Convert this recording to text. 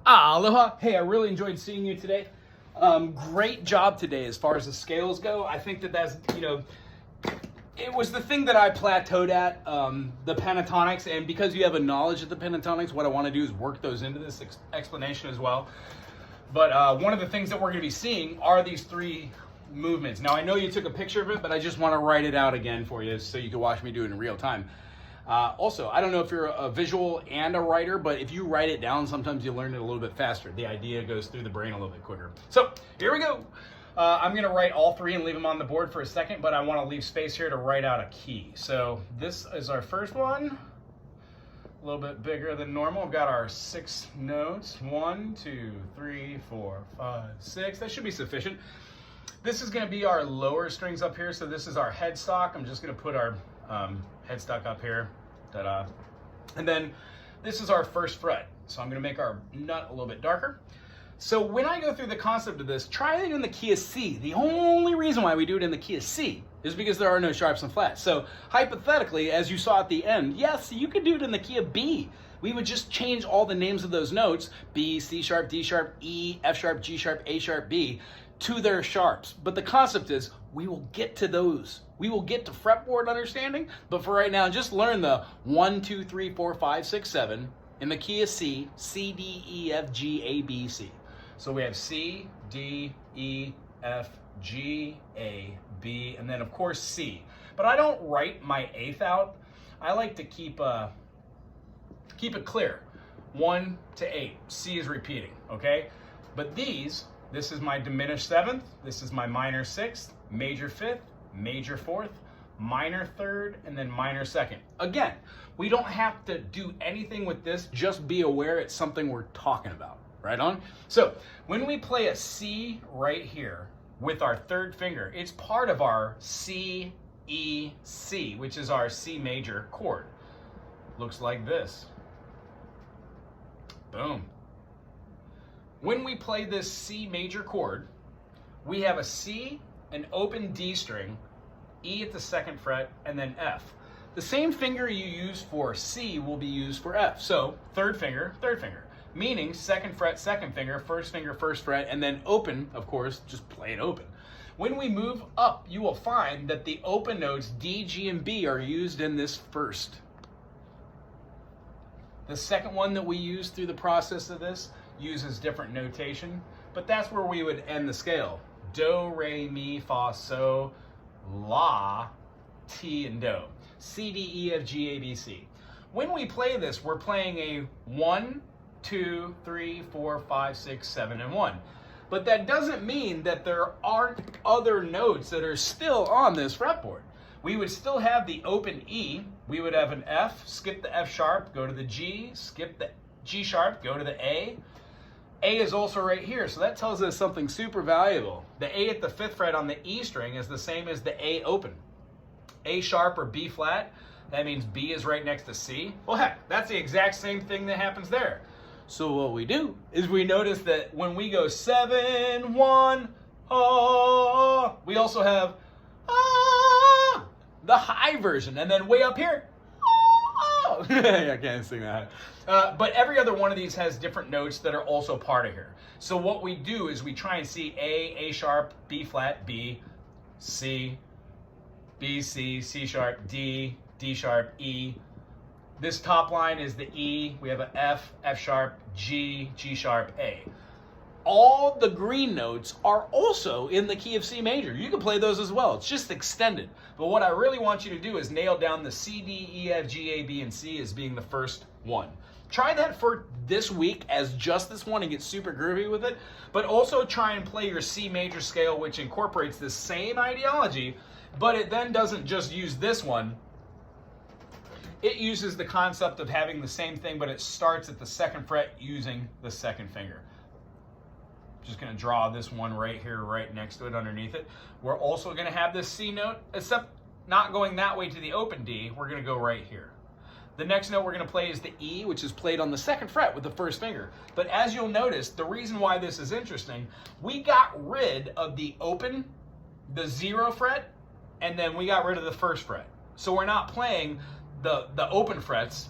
Aloha. Hey, I really enjoyed seeing you today. Great job today as far as the scales go. I think that's, it was the thing that I plateaued at, the pentatonics, and because you have a knowledge of the pentatonics, what I want to do is work those into this explanation as well. But one of the things that we're going to be seeing are these three movements. Now, I know you took a picture of it, but I just want to write it out again for you so you can watch me do it in real time. Also, I don't know if you're a visual and a writer, but if you write it down, sometimes you learn it a little bit faster. The idea goes through the brain a little bit quicker. So here we go. I'm going to write all three and leave them on the board for a second, but I want to leave space here to write out a key. So this is our first one, a little bit bigger than normal. We've got our 6 notes, 1, 2, 3, 4, 5, 6. That should be sufficient. This is going to be our lower strings up here. So this is our headstock. I'm just going to put our headstock up here. Ta-da. And then this is our first fret. So I'm going to make our nut a little bit darker. So when I go through the concept of this, try it in the key of C. The only reason why we do it in the key of C is because there are no sharps and flats. So hypothetically, as you saw at the end, yes, you could do it in the key of B. We would just change all the names of those notes, B, C sharp, D sharp, E, F sharp, G sharp, A sharp, B, to their sharps. But the concept is we will get to those. We will get to fretboard understanding, but for right now, just learn the 1, 2, 3, 4, 5, 6, 7 in the key of C, C, D, E, F, G, A, B, C. So we have C, D, E, F, G, A, B, and then of course C. But I don't write my eighth out. I like to keep it clear. 1 to 8. C is repeating, okay? But this is my diminished 7th, this is my minor 6th, major 5th, major 4th, minor 3rd, and then minor 2nd. Again, we don't have to do anything with this, just be aware it's something we're talking about. Right on? So when we play a C right here with our 3rd finger, it's part of our C, E, C, which is our C major chord. Looks like this. Boom. When we play this C major chord, we have a C, an open D string, E at the 2nd fret, and then F. The same finger you use for C will be used for F. So 3rd finger, 3rd finger. Meaning 2nd fret, 2nd finger, 1st finger, 1st fret, and then open, of course, just play it open. When we move up, you will find that the open notes D, G, and B are used in this first. The second one that we use through the process of this uses different notation, but that's where we would end the scale. Do, re, mi, fa, so, la, ti, and do. C, D, E, F, G, A, B, C. When we play this, we're playing a 1, 2, 3, 4, 5, 6, 7, and 1. But that doesn't mean that there aren't other notes that are still on this fretboard. We would still have the open E, we would have an F, skip the F sharp, go to the G, skip the G sharp, go to the A. A is also right here, so that tells us something super valuable. The A at the 5th fret on the E string is the same as the A open. A sharp or B flat, that means B is right next to C. Well, heck, that's the exact same thing that happens there. So what we do is we notice that when we go 7, 1, ah, we also have ah, the high version. And then way up here, ah, I can't sing that. But every other one of these has different notes that are also part of here. So what we do is we try and see A sharp, B flat, B, C, B, C, C sharp, D, D sharp, E. This top line is the E, we have an F, F sharp, G, G sharp, A. All the green notes are also in the key of C major. You can play those as well, it's just extended. But what I really want you to do is nail down the C, D, E, F, G, A, B, and C as being the first one. Try that for this week as just this one and get super groovy with it, but also try and play your C major scale, which incorporates the same ideology, but it then doesn't just use this one. It uses the concept of having the same thing, but it starts at the 2nd fret using the 2nd finger. Just going to draw this one right here, right next to it, underneath it. We're also going to have this C note, except not going that way to the open D. We're going to go right here. The next note we're going to play is the E, which is played on the 2nd fret with the 1st finger. But as you'll notice, the reason why this is interesting, we got rid of the open, the 0 fret, and then we got rid of the 1st fret. So we're not playing the open frets